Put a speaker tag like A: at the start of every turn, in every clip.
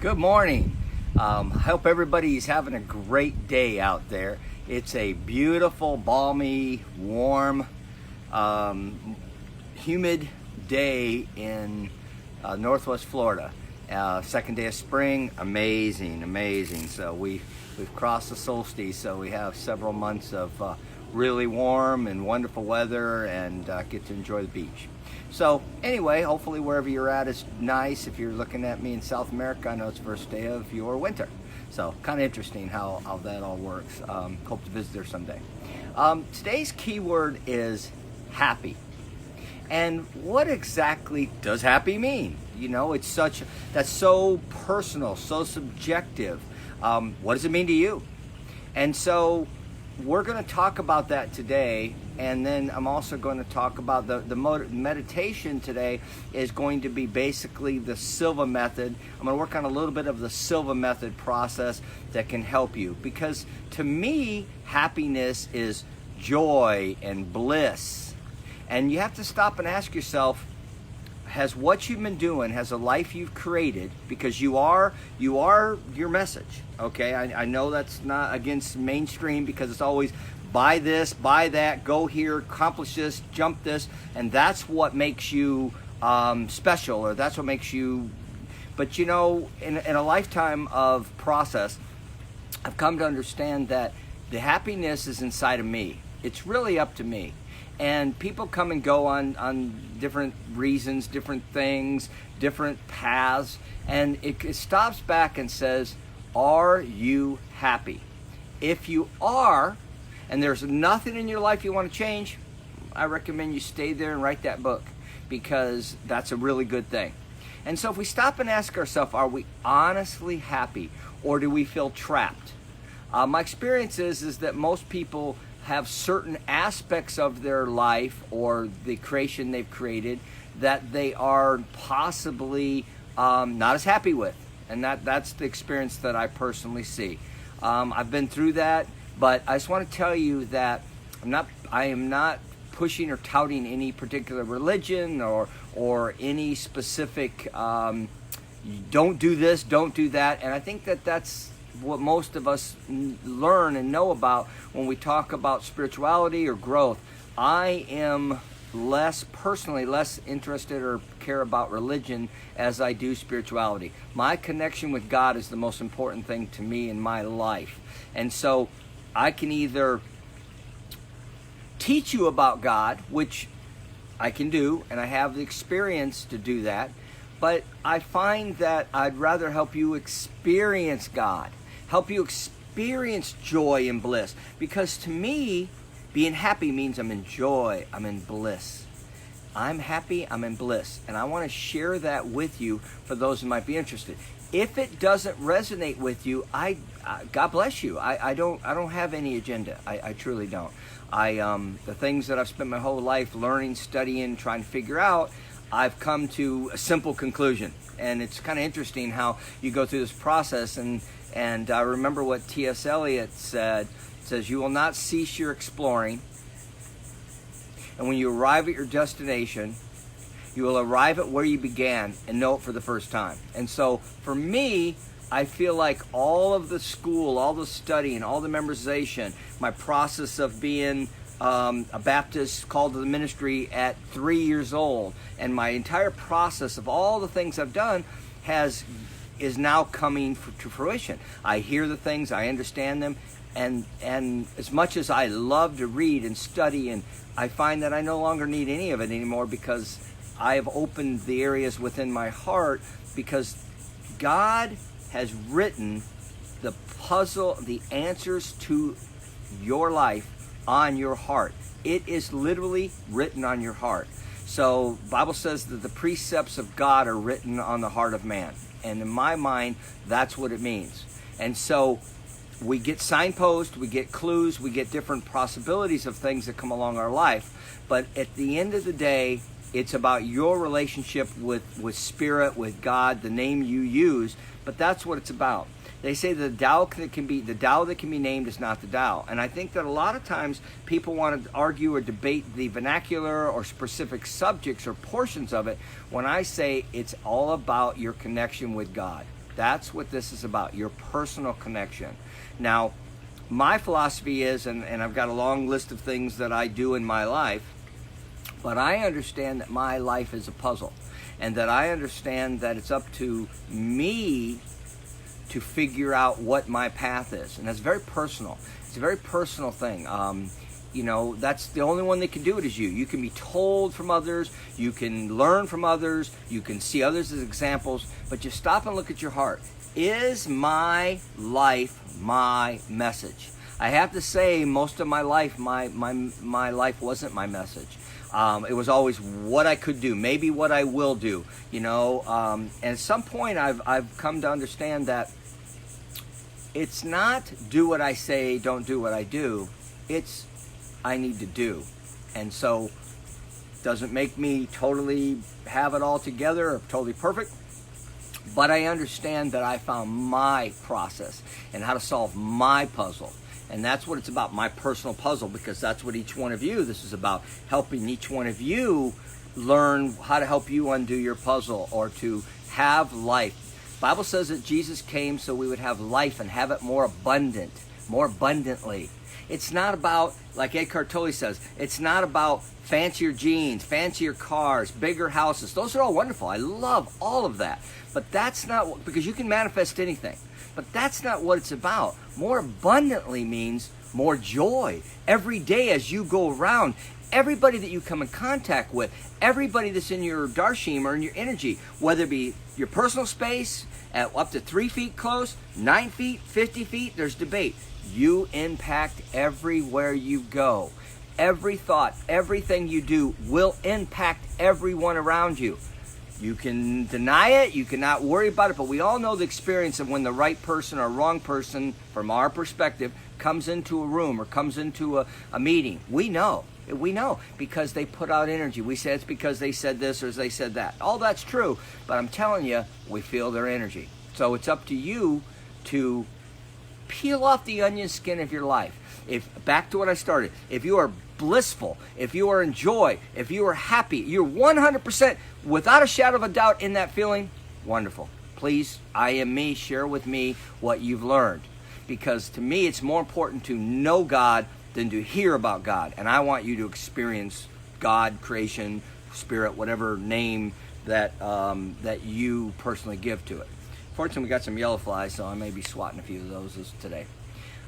A: Good morning. I hope everybody's having a great day out there. It's a beautiful, balmy, warm, humid day in Northwest Florida. Second day of spring, amazing. So we've crossed the solstice, so we have several months of really warm and wonderful weather, and get to enjoy the beach. So anyway, hopefully wherever you're at is nice. If you're looking at me in South America, I know it's the first day of your winter. So kind of interesting how that all works. Hope to visit there someday. Today's keyword is happy. And what exactly does happy mean? You know, that's so personal, so subjective. What does it mean to you? And so we're going to talk about that today, and then I'm also going to talk about the meditation today is going to be basically the Silva Method. I'm going to work on a little bit of the Silva Method process that can help you, because to me, happiness is joy and bliss. And you have to stop and ask yourself, has what you've been doing, has a life you've created, because you are your message, okay? I know that's not against mainstream, because it's always buy this, buy that, go here, accomplish this, jump this, and that's what makes you special, or that's what makes you, but you know, in a lifetime of process, I've come to understand that the happiness is inside of me. It's really up to me. And people come and go on different reasons, different things, different paths. And it stops back and says, are you happy? If you are, and there's nothing in your life you want to change, I recommend you stay there and write that book, because that's a really good thing. And so if we stop and ask ourselves, are we honestly happy, or do we feel trapped? My experience is that most people have certain aspects of their life or the creation they've created that they are possibly not as happy with. And that's the experience that I personally see. I've been through that, but I just want to tell you that I am not pushing or touting any particular religion or any specific don't do this, don't do that. And I think that's what most of us learn and know about when we talk about spirituality or growth. I am personally less interested or care about religion as I do spirituality. My connection with God is the most important thing to me in my life. And so I can either teach you about God, which I can do, and I have the experience to do that, but I find that I'd rather help you experience God, help you experience joy and bliss. Because to me, being happy means I'm in joy, I'm in bliss. I'm happy, I'm in bliss. And I want to share that with you for those who might be interested. If it doesn't resonate with you, God bless you. I don't have any agenda. I truly don't. The things that I've spent my whole life learning, studying, trying to figure out, I've come to a simple conclusion. And it's kind of interesting how you go through this process, and I remember what T.S. Eliot said. It says, you will not cease your exploring, and when you arrive at your destination, you will arrive at where you began and know it for the first time. And so for me, I feel like all of the school, all the studying, all the memorization, my process of being a Baptist called to the ministry at 3 years old, and my entire process of all the things I've done is now coming to fruition. I hear the things, I understand them, and as much as I love to read and study, and I find that I no longer need any of it anymore, because I have opened the areas within my heart, because God has written the puzzle, the answers to your life on your heart. It is literally written on your heart. So the Bible says that the precepts of God are written on the heart of man. And in my mind, that's what it means. And so we get signposts, we get clues, we get different possibilities of things that come along our life. But at the end of the day, it's about your relationship with Spirit, with God, the name you use. But that's what it's about. They say the Tao that can be named is not the Tao. And I think that a lot of times people want to argue or debate the vernacular or specific subjects or portions of it, when I say it's all about your connection with God. That's what this is about, your personal connection. Now, my philosophy is, and I've got a long list of things that I do in my life, but I understand that my life is a puzzle, and that I understand that it's up to me to figure out what my path is. And that's very personal. It's a very personal thing. You know, that's the only one that can do it is you. You can be told from others, you can learn from others, you can see others as examples, but just stop and look at your heart. Is my life my message? I have to say, most of my life, my life wasn't my message. It was always what I could do, maybe what I will do, you know. And at some point, I've come to understand that it's not do what I say, don't do what I do. It's I need to do. And so, doesn't make me totally have it all together or totally perfect, but I understand that I found my process and how to solve my puzzle. And that's what it's about, my personal puzzle, because that's what each one of you, this is about helping each one of you learn how to help you undo your puzzle or to have life. The Bible says that Jesus came so we would have life and have it more abundantly. It's not about, like Eckhart Tolle says, it's not about fancier jeans, fancier cars, bigger houses. Those are all wonderful. I love all of that. But that's not, because you can manifest anything. But that's not what it's about. More abundantly means more joy. Every day as you go around, everybody that you come in contact with, everybody that's in your darshim or in your energy, whether it be your personal space, at up to 3 feet close, 9 feet, 50 feet, there's debate. You impact everywhere you go. Every thought, everything you do will impact everyone around you. You can deny it, you cannot worry about it, but we all know the experience of when the right person or wrong person, from our perspective, comes into a room or comes into a meeting. We know, because they put out energy. We say it's because they said this or they said that. All that's true, but I'm telling you, we feel their energy. So it's up to you to peel off the onion skin of your life. Back to what I started, if you are blissful, if you are in joy, if you are happy, you're 100% without a shadow of a doubt in that feeling, wonderful. Please, I am me, share with me what you've learned. Because to me, it's more important to know God than to hear about God. And I want you to experience God, creation, spirit, whatever name that you personally give to it. Fortunately, we got some yellow flies, so I may be swatting a few of those today.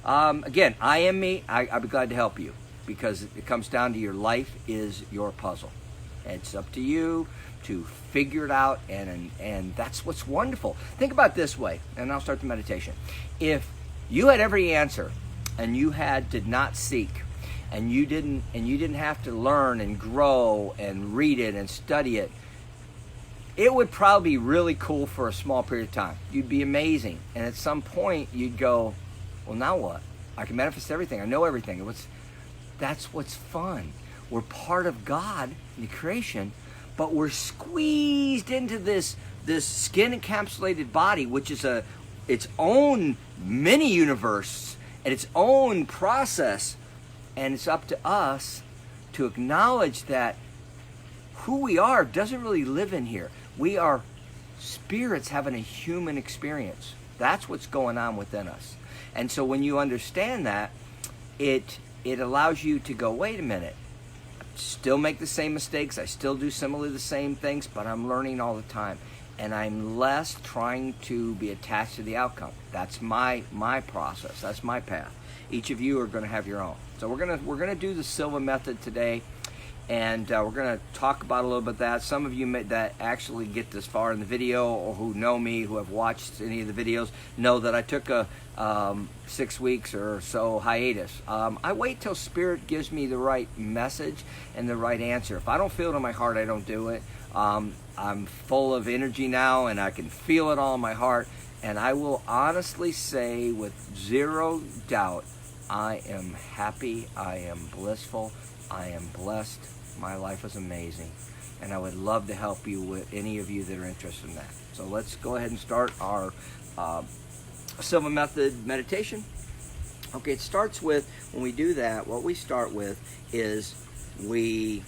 A: Again, I am me. I'll be glad to help you, because it comes down to your life is your puzzle. It's up to you to figure it out, and that's what's wonderful. Think about it this way, and I'll start the meditation. If you had every answer, and you did not seek, and you didn't have to learn and grow and read it and study it, it would probably be really cool for a small period of time. You'd be amazing, and at some point you'd go, well, now what? I can manifest everything. I know everything. That's what's fun. We're part of God, the creation, but we're squeezed into this skin-encapsulated body, which is its own mini-universe and its own process. And it's up to us to acknowledge that who we are doesn't really live in here. We are spirits having a human experience. That's what's going on within us. And so when you understand that, it allows you to go, wait a minute, I still make the same mistakes, I still do similarly the same things, but I'm learning all the time. And I'm less trying to be attached to the outcome. That's my process, that's my path. Each of you are going to have your own. So we're gonna do the Silva Method today, and we're going to talk about a little bit of that. Some of you that actually get this far in the video, or who know me, who have watched any of the videos, know that I took a 6 weeks or so hiatus. I wait till Spirit gives me the right message and the right answer. If I don't feel it in my heart, I don't do it. I'm full of energy now, and I can feel it all in my heart. And I will honestly say, with zero doubt, I am happy, I am blissful, I am blessed. My life is amazing, and I would love to help you with any of you that are interested in that. So let's go ahead and start our Silva Method meditation. Okay, it starts with, when we do that, what we start with is we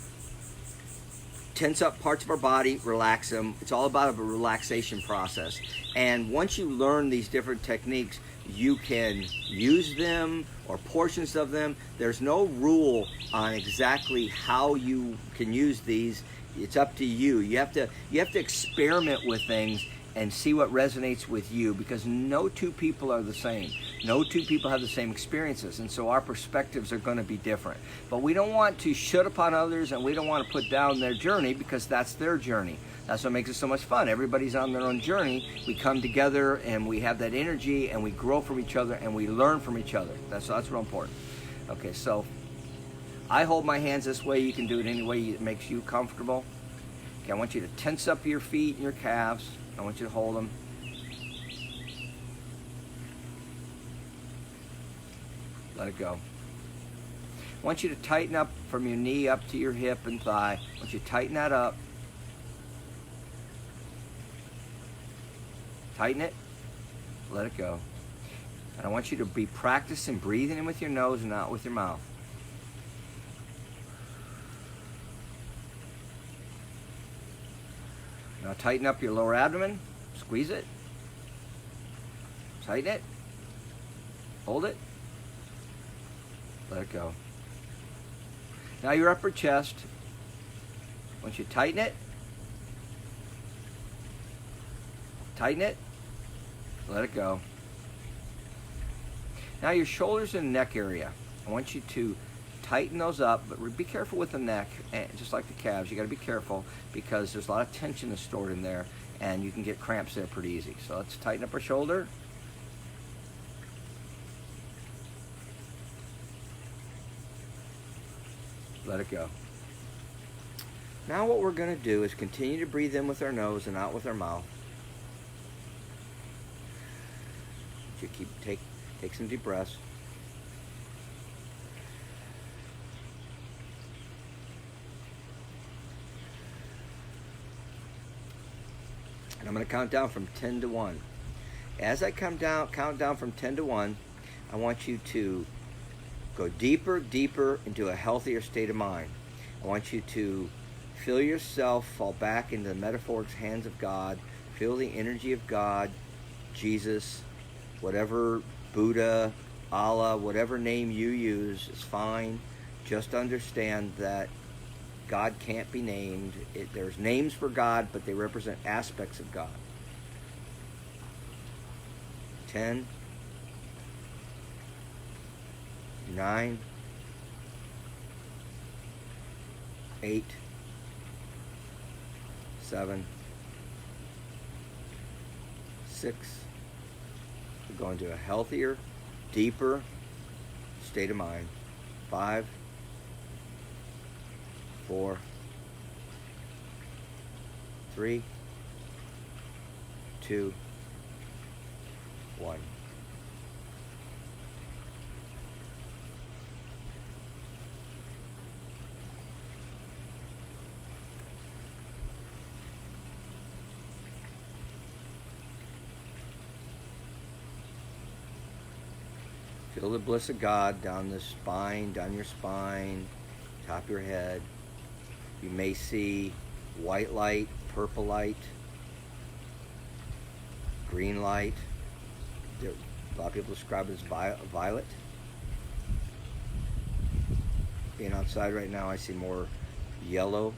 A: tense up parts of our body, relax them. It's all about a relaxation process. And once you learn these different techniques, you can use them or portions of them. There's no rule on exactly how you can use these. It's up to you. You have to experiment with things and see what resonates with you, because no two people are the same. No two people have the same experiences, and so our perspectives are going to be different. But we don't want to shut upon others, and we don't want to put down their journey, because that's their journey. That's what makes it so much fun. Everybody's on their own journey. We come together and we have that energy, and we grow from each other, and we learn from each other. That's real important. Okay, so I hold my hands this way. You can do it any way that makes you comfortable. Okay, I want you to tense up your feet and your calves. I want you to hold them. Let it go. I want you to tighten up from your knee up to your hip and thigh. I want you to tighten that up. Tighten it. Let it go. And I want you to be practicing breathing in with your nose and out with your mouth. Now tighten up your lower abdomen. Squeeze it. Tighten it. Hold it. Let it go. Now your upper chest. Once you tighten it. Tighten it. Let it go. Now your shoulders and neck area. I want you to tighten those up, but be careful with the neck, and just like the calves. You got to be careful because there's a lot of tension that's stored in there, and you can get cramps there pretty easy. So let's tighten up our shoulder. Let it go. Now what we're going to do is continue to breathe in with our nose and out with our mouth. You take some deep breaths. And I'm going to count down from 10 to 1. As I count down from 10 to 1, I want you to go deeper into a healthier state of mind. I want you to feel yourself fall back into the metaphoric hands of God. Feel the energy of God, Jesus, whatever, Buddha, Allah, whatever name you use is fine. Just understand that God can't be named. There's names for God, but they represent aspects of God. 10, 9, 8, 7, 6. We're going to a healthier, deeper state of mind. 5, 4, 3, 2, 1. Feel the bliss of God down the spine, down your spine, top of your head. You may see white light, purple light, green light. A lot of people describe it as violet. Being outside right now, I see more yellow.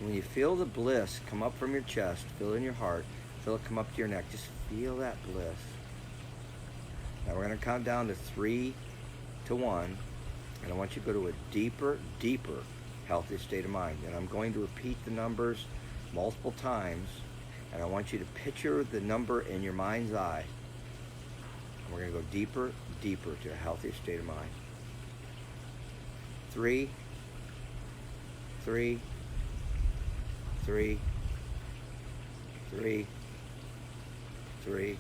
A: When you feel the bliss come up from your chest, feel it in your heart, feel it come up to your neck, just feel that bliss. Now we're going to count down to 3 to 1, and I want you to go to a deeper, healthy state of mind. And I'm going to repeat the numbers multiple times, and I want you to picture the number in your mind's eye. And we're going to go deeper to a healthier state of mind. 3, 3, 3, 3, 3,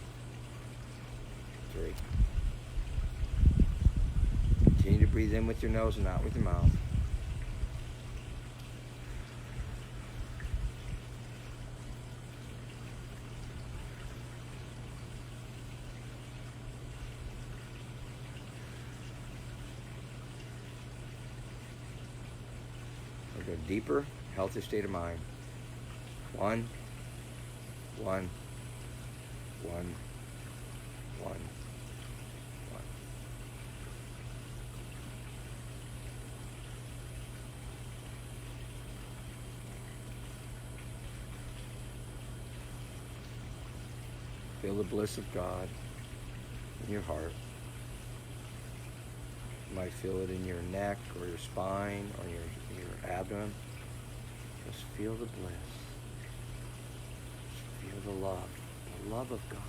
A: 3. Continue to breathe in with your nose and out with your mouth. to go deeper, healthy state of mind. 1, 1, 1, 1, 1. Feel the bliss of God in your heart. You might feel it in your neck or your spine or your abdomen. Just feel the bliss. Just feel the love of God.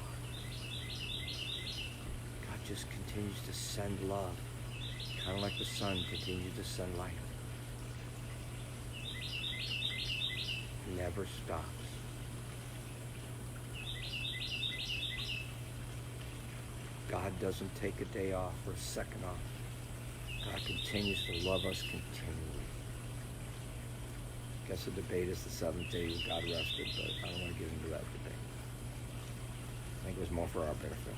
A: God just continues to send love, kind of like the sun continues to send light. It never stops. God doesn't take a day off or a second off. God continues to love us continually. I guess the debate is the seventh day God rested, but I don't want to get into that debate. I think it was more for our benefit.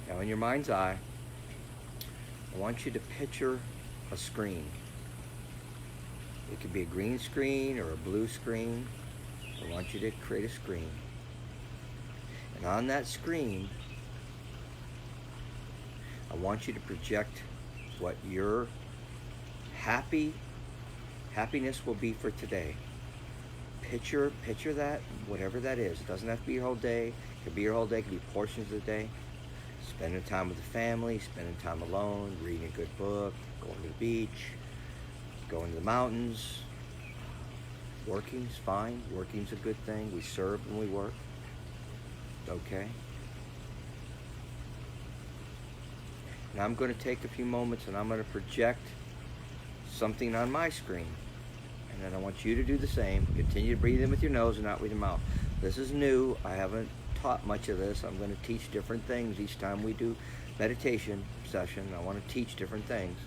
A: Now in your mind's eye, I want you to picture a screen. It could be a green screen or a blue screen. I want you to create a screen. And on that screen, I want you to project what your happiness will be for today. Picture that, whatever that is. It doesn't have to be your whole day. It could be your whole day. It could be portions of the day. Spending time with the family, spending time alone, reading a good book, going to the beach, going to the mountains. Working's fine. Working's a good thing. We serve when we work. Okay? And I'm going to take a few moments and I'm going to project something on my screen. And then I want you to do the same. Continue to breathe in with your nose and out with your mouth. This is new. I haven't taught much of this. I'm going to teach different things each time we do meditation session. I want to teach different things.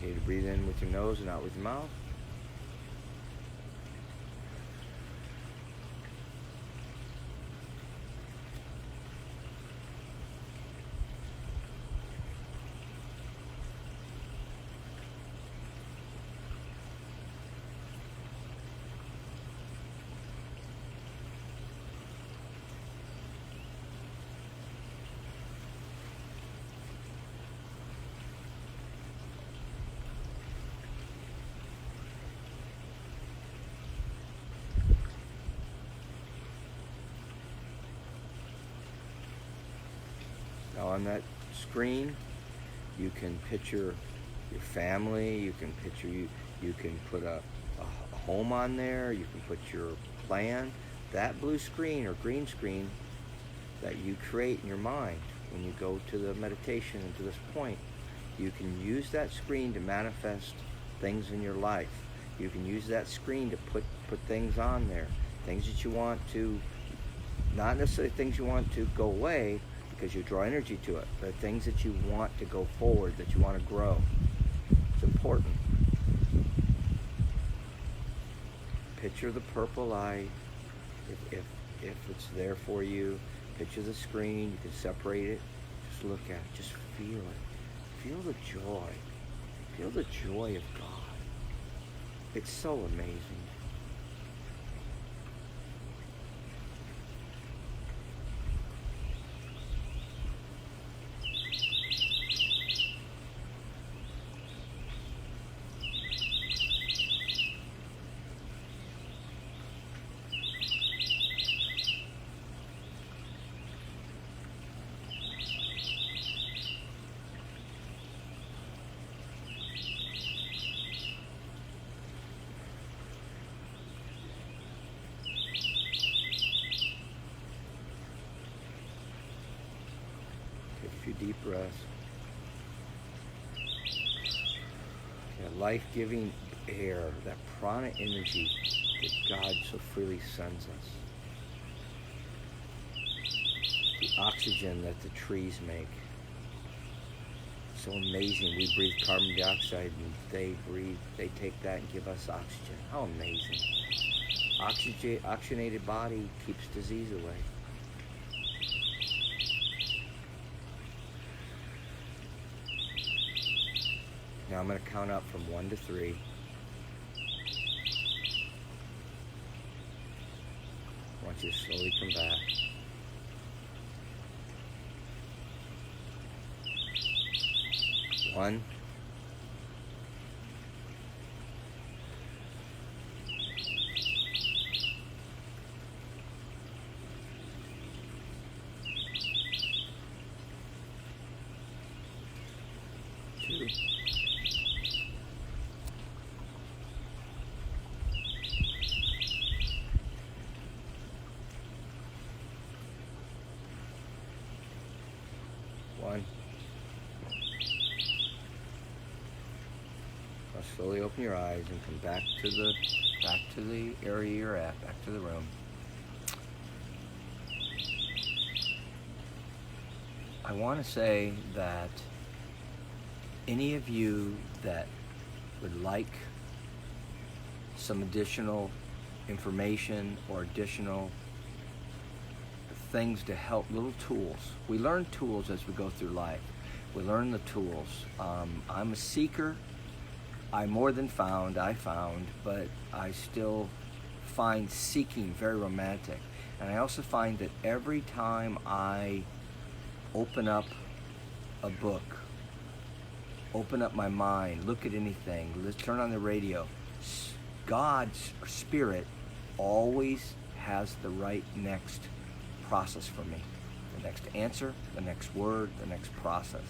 A: You need to breathe in with your nose and out with your mouth. Now on that screen, you can picture your family, you can picture you can put a home on there, you can put your plan. That blue screen or green screen that you create in your mind when you go to the meditation and to this point, you can use that screen to manifest things in your life. You can use that screen to put things on there, things that you want to, not necessarily things you want to go away, because you draw energy to it, but things that you want to go forward, that you want to grow. It's important. Picture the purple light, if it's there for you. Picture the screen, you can separate it, just look at it, just feel it. Feel the joy. Feel the joy of God. It's so amazing. Deep breaths. Yeah, life-giving air, that prana energy that God so freely sends us. The oxygen that the trees make. So amazing. We breathe carbon dioxide and they take that and give us oxygen. How amazing. Oxygenated body keeps disease away. Now I'm going to count up from 1 to 3. I want you to slowly come back. 1. 2. 1. Now slowly open your eyes and come back to the area you're at, back to the room. I want to say that any of you that would like some additional information or additional things to help, little tools. We learn tools as we go through life. We learn the tools. I'm a seeker. I more than found, I found, but I still find seeking very romantic. And I also find that every time I open up a book, open up my mind, look at anything, let's turn on the radio, God's spirit always has the right next process for me. The next answer, the next word, the next process.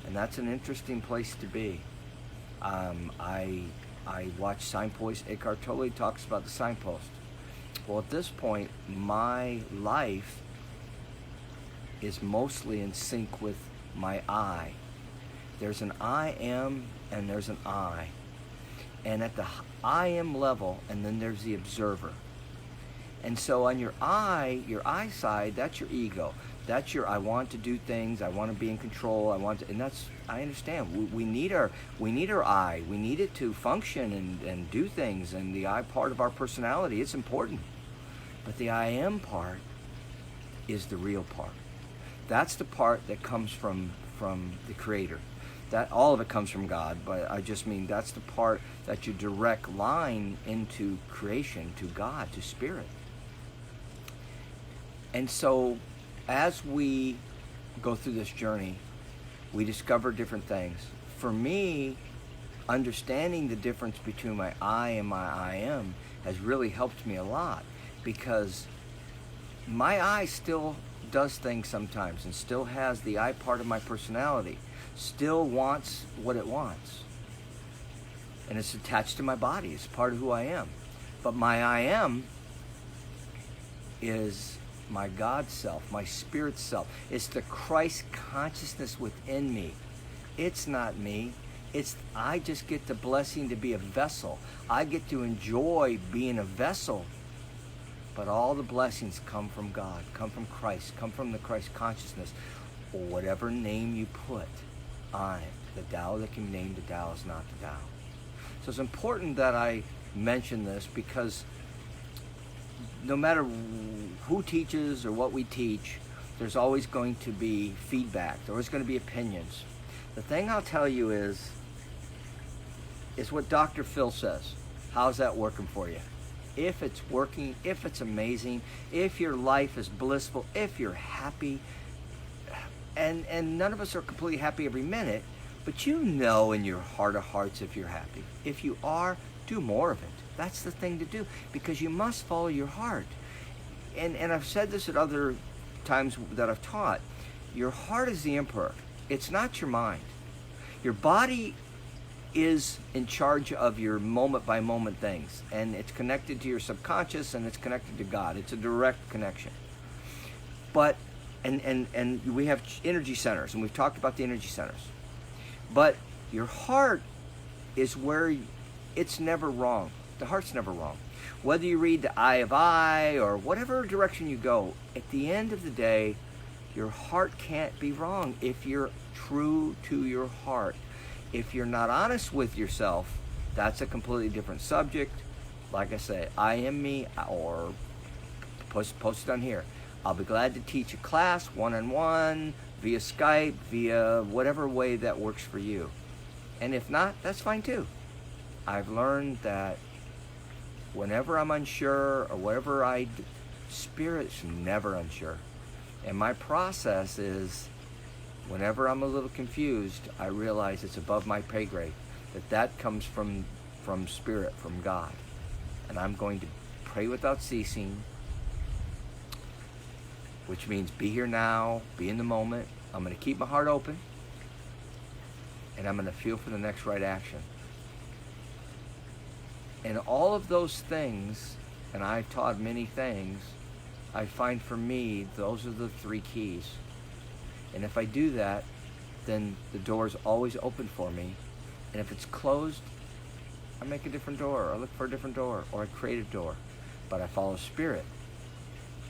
A: And that's an interesting place to be. I watch Signpost. Eckhart Tolle talks about the signpost. Well, at this point, my life is mostly in sync with my I. There's an I am and there's an I. And at the I am level, and then there's the observer. And so on your I side, that's your ego. That's your I want to do things, I want to be in control, and that's, I understand. We need our I. We need it to function and do things, and the I part of our personality, it's important. But the I am part is the real part. That's the part that comes from the Creator. That all of it comes from God, but I just mean that's the part that you direct line into creation, to God, to Spirit. And so as we go through this journey, we discover different things. For me, understanding the difference between my I and my I am has really helped me a lot, because my I still does things sometimes and still has the I part of my personality, still wants what it wants. And it's attached to my body. It's part of who I am. But my I am is my God self, my spirit self. It's the Christ consciousness within me. It's not me. I just get the blessing to be a vessel. I get to enjoy being a vessel. But all the blessings come from God, come from Christ, come from the Christ consciousness, or whatever name you put on it. The Tao that can be named the Tao is not the Tao. So it's important that I mention this, because no matter who teaches or what we teach, there's always going to be feedback. There's always going to be opinions. The thing I'll tell you is what Dr. Phil says. How's that working for you? If it's working, if it's amazing, if your life is blissful, if you're happy, and none of us are completely happy every minute, but you know in your heart of hearts if you're happy. If you are, do more of it. That's the thing to do, because you must follow your heart. And I've said this at other times that I've taught. Your heart is the emperor. It's not your mind. Your body is in charge of your moment-by-moment things, and it's connected to your subconscious, and it's connected to God. It's a direct connection. But and we have energy centers, and we've talked about the energy centers. But your heart is where it's never wrong. The heart's never wrong. Whether you read the Eye of I or whatever direction you go, at the end of the day, your heart can't be wrong if you're true to your heart. If you're not honest with yourself, that's a completely different subject. Like I say, I am me, or post it on here. I'll be glad to teach a class one-on-one, via Skype, via whatever way that works for you. And if not, that's fine too. I've learned that whenever I'm unsure or whatever Spirit's never unsure. And my process is, whenever I'm a little confused, I realize it's above my pay grade, that comes from Spirit, from God. And I'm going to pray without ceasing, which means be here now, be in the moment. I'm going to keep my heart open, and I'm going to feel for the next right action. And all of those things, and I've taught many things, I find for me, those are the 3 keys. And if I do that, then the door is always open for me. And if it's closed, I make a different door, or I look for a different door, or I create a door. But I follow Spirit.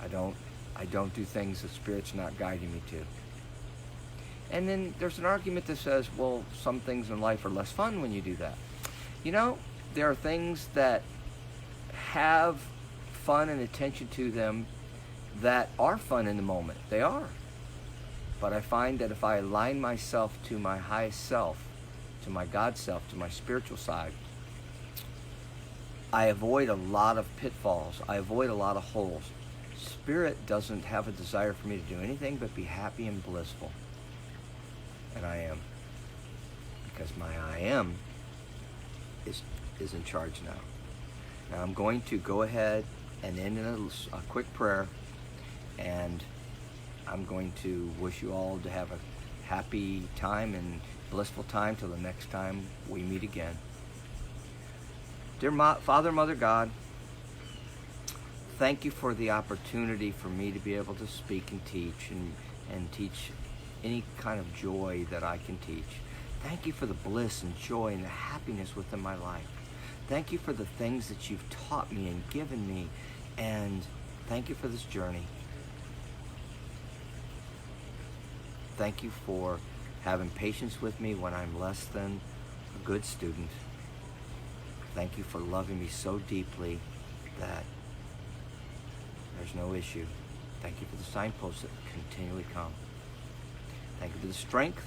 A: I don't do things that Spirit's not guiding me to. And then there's an argument that says, well, some things in life are less fun when you do that. You know, there are things that have fun and attention to them that are fun in the moment. They are. But I find that if I align myself to my highest self, to my God self, to my spiritual side, I avoid a lot of pitfalls. I avoid a lot of holes. Spirit doesn't have a desire for me to do anything but be happy and blissful. And I am. Because my I am is in charge now. Now I'm going to go ahead and end in a quick prayer, and I'm going to wish you all to have a happy time and blissful time till the next time we meet again. Dear Father, Mother God, thank you for the opportunity for me to be able to speak and teach any kind of joy that I can teach. Thank you for the bliss and joy and the happiness within my life. Thank you for the things that you've taught me and given me, and thank you for this journey. Thank you for having patience with me when I'm less than a good student. Thank you for loving me so deeply that there's no issue. Thank you for the signposts that continually come. Thank you for the strength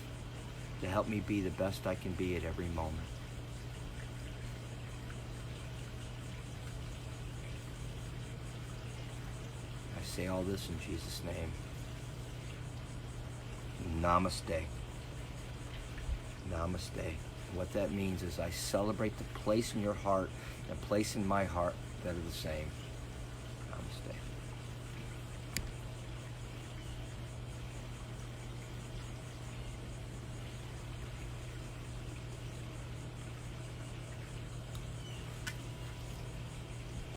A: to help me be the best I can be at every moment. I say all this in Jesus' name. Namaste. Namaste. What that means is I celebrate the place in your heart and place in my heart that are the same. Namaste.